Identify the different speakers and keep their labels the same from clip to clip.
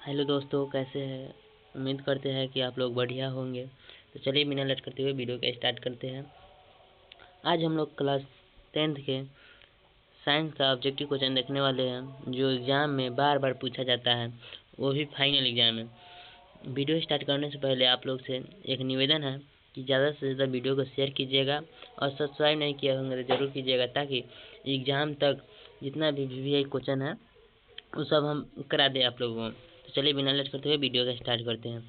Speaker 1: Hello दोस्तों, कैसे हैं। उम्मीद करते हैं कि आप लोग बढ़िया होंगे। तो चलिए बिना लेट करते हुए वीडियो का स्टार्ट करते हैं। आज हम लोग क्लास 10th के साइंस का ऑब्जेक्टिव क्वेश्चन देखने वाले हैं, जो एग्ज़ाम में बार बार पूछा जाता है, वो भी फाइनल एग्ज़ाम में। वीडियो स्टार्ट करने से पहले आप लोग से एक निवेदन है कि ज़्यादा से ज़्यादा वीडियो को शेयर कीजिएगा और सब्सक्राइब नहीं किया होंगे तो ज़रूर कीजिएगा, ताकि एग्ज़ाम तक जितना भी VVI क्वेश्चन है वो सब हम करा दें आप लोगों को। तो चलिए बिना लेट करते हुए वीडियो का स्टार्ट करते हैं।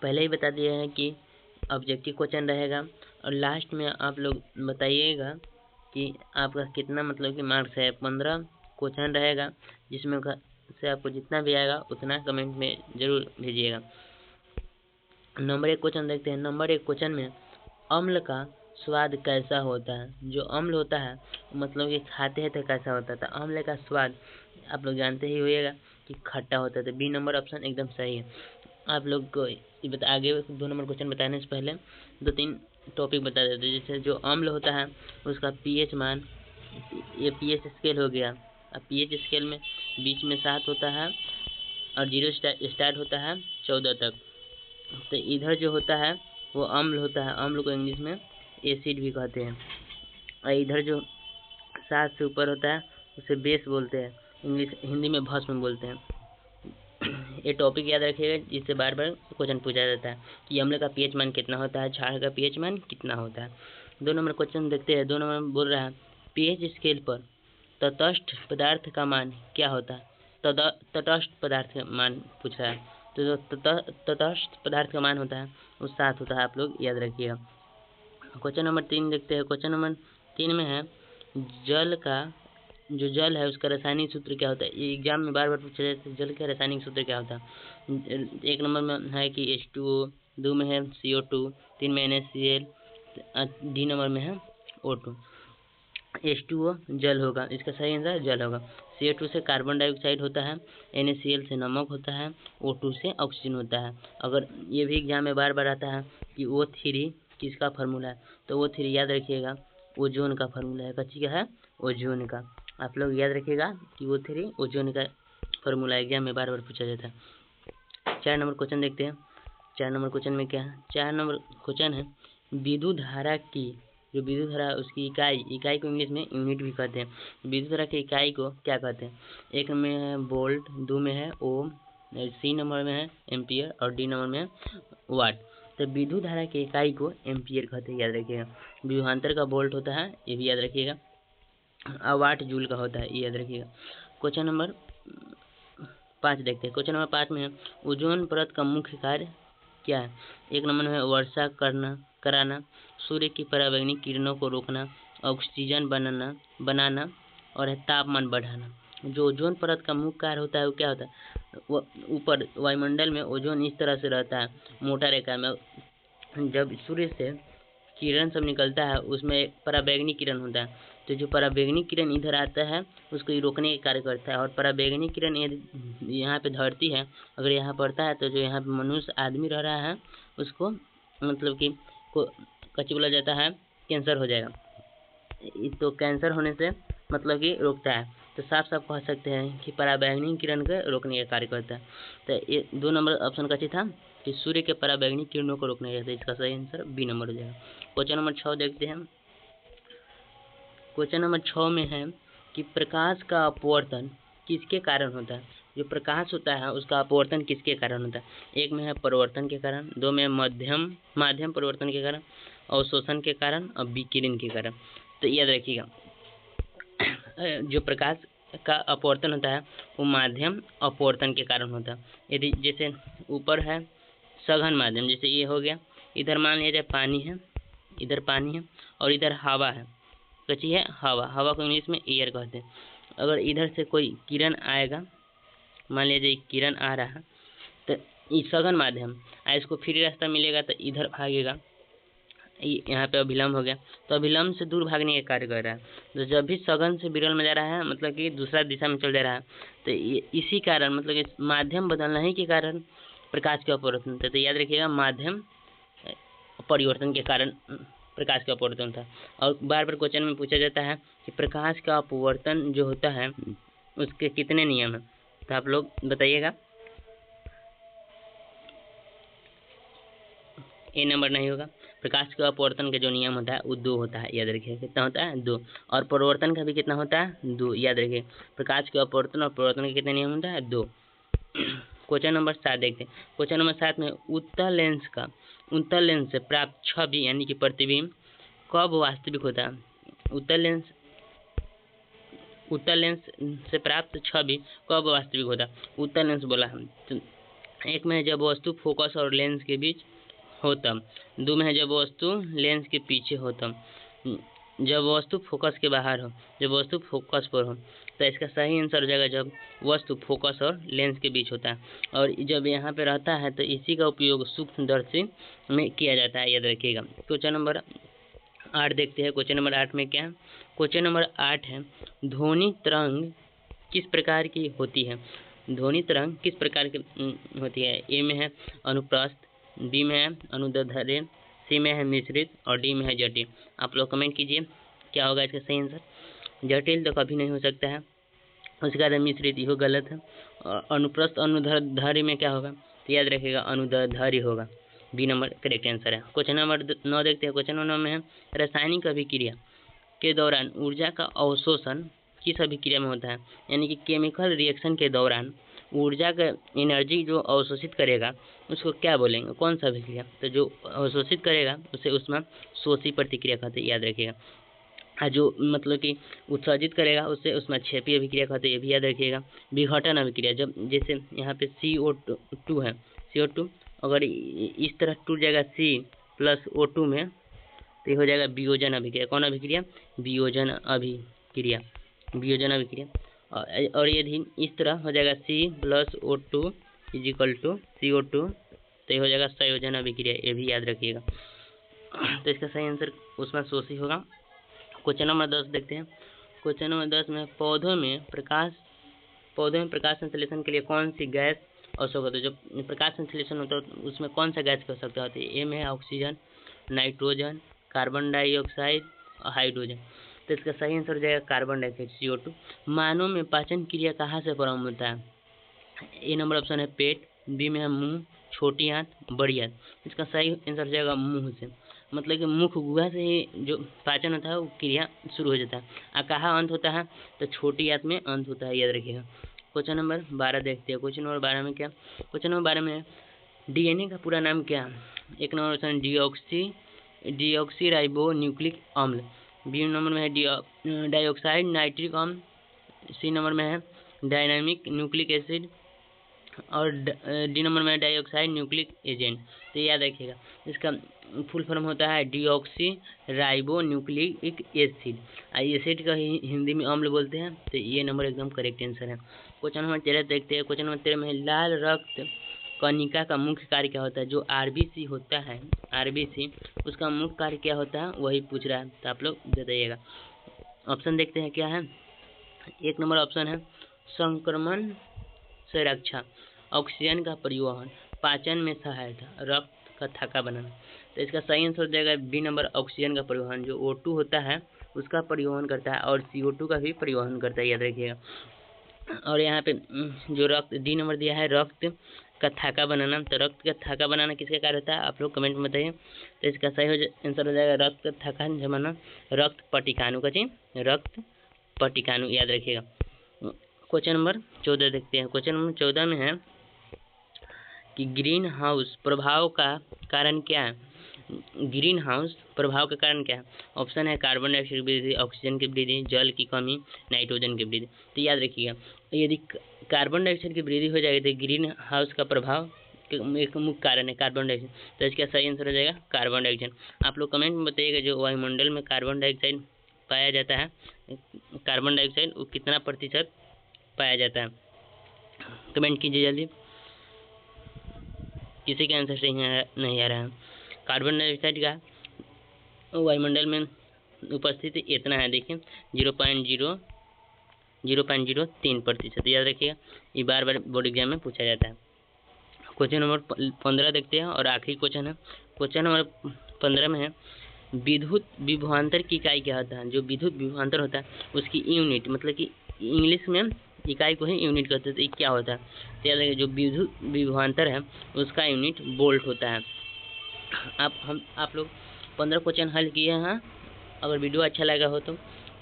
Speaker 1: पहले ही बता दिए हैं कि ऑब्जेक्टिव क्वेश्चन रहेगा और लास्ट में आप लोग बताइएगा कि आपका कितना मतलब कि मार्क्स है। 15 क्वेश्चन रहेगा, जिसमें से आपको जितना भी आएगा उतना कमेंट में ज़रूर भेजिएगा। नंबर 1 क्वेश्चन देखते हैं। नंबर 1 क्वेश्चन में अम्ल का स्वाद कैसा होता है। जो अम्ल होता है मतलब कि खाते हैं तो कैसा होता है। तो अम्ल का स्वाद आप लोग जानते ही होइएगा कि खट्टा होता है। तो बी नंबर ऑप्शन एकदम सही है। आप लोग को आगे 2 नंबर क्वेश्चन बताने से पहले 2-3 टॉपिक बता देते हैं। जैसे जो अम्ल होता है उसका पीएच मान, ये पीएच स्केल हो गया। अब पीएच स्केल में बीच में 7 होता है और 0 स्टार्ट होता है 14 तक। तो इधर जो होता है वो अम्ल होता है। अम्ल को इंग्लिश में एसिड भी कहते हैं। और इधर जो 7 से ऊपर होता है उसे बेस बोलते हैं, हिंदी में भस्म बोलते हैं। ये टॉपिक याद रखिएगा, जिससे बार बार क्वेश्चन पूछा जाता है कि अम्ल का पीएच मान कितना होता है, क्षार का पीएच मान कितना होता है। 2 नंबर क्वेश्चन देखते हैं। 2 नंबर में बोल रहा है पीएच स्केल पर तटस्थ पदार्थ का मान क्या होता है। तटस्थ पदार्थ का मान पूछ रहा है, तो जो तटस्थ पदार्थ का मान होता है वो 7 होता है। आप लोग याद रखिएगा। क्वेश्चन नंबर 3 देखते हैं। क्वेश्चन नंबर 3 में है जल है उसका रासायनिक सूत्र क्या होता है। ये एग्जाम में बार बार पूछा जाता है, जल का रासायनिक सूत्र क्या होता है। 1 नंबर में है कि H2O, 2 में है CO2, 3 में NaCl, डी नंबर में है O2। H2O जल होगा, इसका सही आंसर जल होगा। CO2 से कार्बन डाइऑक्साइड होता है, NaCl से नमक होता है, O2 से ऑक्सीजन होता है। अगर ये भी एग्जाम में बार बार आता है कि O3 किसका फार्मूला है, तो O3 याद रखिएगा ओजोन का फार्मूला है। कच्ची का है ओजोन का। आप लोग याद रखिएगा कि O3 ओजोन का फार्मूला एग्जाम में बार बार पूछा जाता है। 4 नंबर क्वेश्चन देखते हैं। 4 नंबर क्वेश्चन में क्या है। 4 नंबर क्वेश्चन है विद्युत धारा की, जो विद्युत धारा उसकी इकाई को इंग्लिश में यूनिट भी कहते हैं। विद्युत धारा की इकाई को क्या कहते हैं। 1 में है वोल्ट, 2 में है ओम, सी नंबर में है एम्पियर और डी नंबर में है वाट। तो विद्युत धारा की इकाई को एम्पियर कहते हैं, याद रखिएगा। विभवांतर का वोल्ट होता है, ये भी याद रखिएगा। और वाट जूल का होता है, ये याद रखिएगा। क्वेश्चन नंबर 5 देखते हैं। क्वेश्चन नंबर 5 में है ओजोन परत का मुख्य कार्य क्या है। 1 नंबर में वर्षा कराना, सूर्य की पराबैंगनी किरणों को रोकना, ऑक्सीजन बनाना और है तापमान बढ़ाना। जो ओजोन परत का मुख्य कार्य होता है वो क्या होता है। वो ऊपर वायुमंडल में ओजोन इस तरह से रहता है मोटा रेखा में। जब सूर्य से किरण सब निकलता है उसमें पराबैंगनी किरण होता है। तो जो पराबैंगनी किरण इधर आता है उसको ये रोकने का कार्य करता है। और पराबैंगनी किरण यदि यहाँ पे धरती है, अगर यहाँ पड़ता है तो जो यहाँ पे मनुष्य आदमी रह रहा है उसको मतलब कि कच्ची बोला जाता है कैंसर हो जाएगा। तो कैंसर होने से मतलब कि रोकता है। तो साफ साफ कह सकते हैं कि पराबैंगनी किरण के रोकने का कार्य करता है। तो ये 2 नंबर ऑप्शन कच्ची था कि सूर्य के पराबैंगनी किरणों को रोकने का। इसका सही आंसर बी नंबर हो जाएगा। क्वेश्चन नंबर 6 देखते हैं। क्वेश्चन नंबर 6 में है कि प्रकाश का अपवर्तन किसके कारण होता है। जो प्रकाश होता है उसका अपवर्तन किसके कारण होता है। 1 में है परिवर्तन के कारण, 2 में माध्यम परिवर्तन के कारण, अवशोषण के कारण और विकिरण के कारण। तो याद रखिएगा जो प्रकाश का अपवर्तन होता है वो माध्यम अपवर्तन के कारण होता है। यदि जैसे ऊपर है सघन माध्यम, जैसे ये हो गया, इधर मान लिया जाए पानी है, इधर पानी है और इधर हवा है। कच्ची है हवा को इंग्लिश में एयर कहते हैं। अगर इधर से कोई किरण आएगा, मान लीजिए किरण आ रहा है, तो ये सघन माध्यम इसको फ्री रास्ता मिलेगा तो इधर भागेगा। यहाँ पे अभिलंब हो गया, तो अभिलंब से दूर भागने का कार्य कर रहा है। तो जब भी सघन से विरल में जा रहा है मतलब कि दूसरा दिशा में चल जा रहा है, तो इसी कारण मतलब कि माध्यम बदलना ही के कारण प्रकाश के अपवर्तन होता है। तो याद रखिएगा माध्यम परिवर्तन के कारण प्रकाश का अपवर्तन था। और बार बार क्वेश्चन में पूछा जाता है कि प्रकाश का अपवर्तन जो होता है उसके कितने नियम हैं, तो आप लोग बताइएगा। ए नंबर नहीं होगा। प्रकाश का अपवर्तन का जो नियम होता है वो 2 होता है, याद रखिए। कितना होता है? 2। और परावर्तन का भी कितना होता है? 2, याद रखिए। प्रकाश के अपवर्तन और परावर्तन के कितने नियम होता है? 2। क्वेश्चन नंबर 7 देखते हैं। क्वेश्चन नंबर 7 में उत्तल लेंस से प्राप्त छवि यानी कि प्रतिबिंब कब वास्तविक होता है? उत्तल लेंस से प्राप्त छवि कब वास्तविक होता है? उत्तल लेंस बोला हम तो एक में जब वस्तु फोकस और लेंस के बीच हो तब, 2 में है जब वस्तु लेंस के पीछे हो तब, जब वस्तु फोकस के बाहर हो, जब वस्तु फोकस पर हो। तो इसका सही आंसर हो जाएगा जब वस्तु फोकस और लेंस के बीच होता है। और जब यहाँ पे रहता है तो इसी का उपयोग सूक्ष्मदर्शी में किया जाता है, याद रखिएगा। क्वेश्चन नंबर 8 देखते हैं। क्वेश्चन नंबर 8 में क्या है? क्वेश्चन नंबर 8 है ध्वनि तरंग किस प्रकार की होती है? ध्वनि तरंग किस प्रकार की होती है? ए में है अनुप्रस्थ, बी में है अनुदैर्ध्य, सी में है मिश्रित और डी में है जटिल। आप लोग कमेंट कीजिए क्या होगा इसका सही आंसर। जटिल तो कभी नहीं हो सकता है, उसके बाद मिश्रित यह गलत है। और अनुप्रस्थ अनुदैर्ध्य में क्या होगा? तो याद रखिएगा अनुदैर्ध्य होगा। बी नंबर करेक्ट आंसर है। क्वेश्चन नंबर 9 देखते हैं। क्वेश्चन नंबर 9 में है रासायनिक अभिक्रिया के दौरान ऊर्जा का अवशोषण किस अभिक्रिया में होता है? यानी कि केमिकल रिएक्शन के दौरान ऊर्जा का एनर्जी जो अवशोषित करेगा उसको क्या बोलेंगे? कौन सा अभिक्रिया? तो जो अवशोषित करेगा उसे उसमें शोषी प्रतिक्रिया कहते हैं, याद रखिएगा। जो मतलब कि उत्सर्जित करेगा उसे उसमें क्षेपी अभिक्रिया कहते हैं, ये भी याद रखिएगा। विघटन अभिक्रिया, जब जैसे यहाँ पे CO2 है, CO2 अगर इस तरह टूट जाएगा C प्लस O2 में तो ये हो जाएगा वियोजन अभिक्रिया। कौन अभिक्रिया? वियोजन अभिक्रिया, वियोजन अभिक्रिया। और यदि इस तरह हो जाएगा C plus O2 is equal to CO2 तो ये हो जाएगा संयोजन अभिक्रिया, ये भी याद रखिएगा। तो इसका सही आंसर उसमें शोषी होगा। क्वेश्चन नंबर 10 देखते हैं। क्वेश्चन नंबर 10 में पौधों में प्रकाश संश्लेषण के लिए कौन सी गैस आवश्यक होती है? जब प्रकाश संश्लेषण होता है उसमें कौन सा गैस की आवश्यकता होती है? ए में है ऑक्सीजन, नाइट्रोजन, कार्बन डाइऑक्साइड और हाइड्रोजन। तो इसका सही आंसर हो जाएगा कार्बन डाइऑक्साइड CO2। मानव में पाचन क्रिया कहाँ से प्रारंभ होता है? ए नंबर ऑप्शन है पेट, बी में है मुंह, छोटी आंत, बड़ी आंत। इसका सही आंसर हो जाएगा मुंह से, मतलब कि मुख गुहा से ही जो पाचन होता है वो क्रिया शुरू हो जाता है। और कहाँ अंत होता है? तो छोटी आंत में अंत होता है, याद रखिएगा। क्वेश्चन नंबर 12 देखते हैं। क्वेश्चन नंबर 12 में क्या? क्वेश्चन नंबर 12 में DNA का पूरा नाम क्या है? एक number option deoxy ribo nucleic अम्ल, बी नंबर में है डाइऑक्साइड नाइट्रिक अम्ल, सी नंबर में है डायनामिक न्यूक्लिक एसिड और डी नंबर में डाइऑक्साइड न्यूक्लिक एजेंट। तो याद रखिएगा इसका फुल फॉर्म होता है deoxy ribo nucleic acid. Acid का ही हिंदी में अम्ल बोलते हैं। तो ये नंबर एकदम करेक्ट आंसर है। क्वेश्चन नंबर 13 देखते हैं। क्वेश्चन नंबर 13 में लाल रक्त कणिका का मुख्य कार्य क्या होता है? जो RBC होता है, RBC उसका मुख्य कार्य क्या होता है वही पूछ रहा है, तो आप लोग बताइएगा। ऑप्शन देखते हैं क्या है। एक नंबर ऑप्शन है संक्रमण से रक्षा, ऑक्सीजन का परिवहन, पाचन में सहायता, रक्त का थक्का बनाना। तो इसका सही आंसर हो जाएगा बी नंबर ऑक्सीजन का परिवहन। जो O2 होता है उसका परिवहन करता है और CO2 का भी परिवहन करता है, याद रखिएगा। और यहाँ पे जो रक्त डी नंबर दिया है रक्त का थक्का बनाना, तो रक्त का थक्का बनाना किसका कार्य होता है? आप लोग कमेंट में बताइए। तो इसका सही आंसर हो जाएगा रक्त का थक्का जमाना, रक्त पटिकानु का चीज, रक्त पटिकानु, याद रखिएगा। क्वेश्चन नंबर 14 देखते हैं। क्वेश्चन नंबर 14 में है कि ग्रीन हाउस प्रभाव का कारण क्या है? ग्रीन हाउस प्रभाव का कारण क्या है? ऑप्शन है कार्बन डाइऑक्साइड की वृद्धि, ऑक्सीजन की वृद्धि, जल की कमी, नाइट्रोजन की वृद्धि। तो याद रखिएगा यदि कार्बन डाइऑक्साइड की वृद्धि हो जाएगी तो ग्रीन हाउस का प्रभाव एक मुख्य कारण है कार्बन डाइऑक्साइड। तो इसका सही आंसर हो जाएगा कार्बन डाइऑक्साइड। आप लोग कमेंट में बताइएगा जो वायुमंडल में कार्बन डाइऑक्साइड पाया जाता है, कार्बन डाइऑक्साइड वो कितना प्रतिशत पाया जाता है? कमेंट कीजिए जल्दी। किसी का आंसर सही नहीं आ रहा है। कार्बन डाइऑक्साइड का वायुमंडल में उपस्थिति इतना है, देखिए 0.03%, याद रखिएगा। ये बार बार बोर्ड एग्जाम में पूछा जाता है। क्वेश्चन नंबर 15 देखते हैं और आखिरी क्वेश्चन है। क्वेश्चन नंबर 15 में है विद्युत विभवांतर की इकाई क्या होता है? जो विद्युत विभवांतर होता है उसकी यूनिट, मतलब कि इंग्लिश में इकाई को ही यूनिट कहते हैं। तो ये क्या होता है? तो याद रखिए, जो विद्युत विभवांतर है उसका यूनिट वोल्ट होता है। आप लोग 15 क्वेश्चन हल किए हैं। अगर वीडियो अच्छा लगा हो तो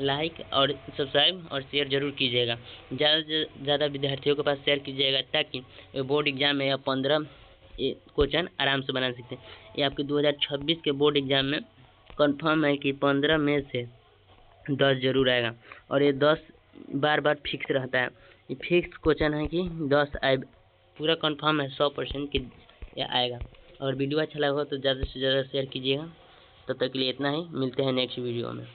Speaker 1: लाइक और सब्सक्राइब और शेयर जरूर कीजिएगा। ज़्यादा से ज़्यादा विद्यार्थियों के पास शेयर कीजिएगा, ताकि बोर्ड एग्जाम में 15 क्वेश्चन आराम से बना सकते हैं। ये आपके 2026 के बोर्ड एग्जाम में कंफर्म है कि 15 में से 10 जरूर आएगा, और ये 10 बार बार फिक्स रहता है। ये फिक्स क्वेश्चन है कि 10 आए, पूरा कंफर्म है 100% कि ये आएगा। और वीडियो अच्छा लगा हो तो ज़्यादा से ज़्यादा शेयर कीजिएगा। तब तक के लिए इतना ही, मिलते हैं नेक्स्ट वीडियो में।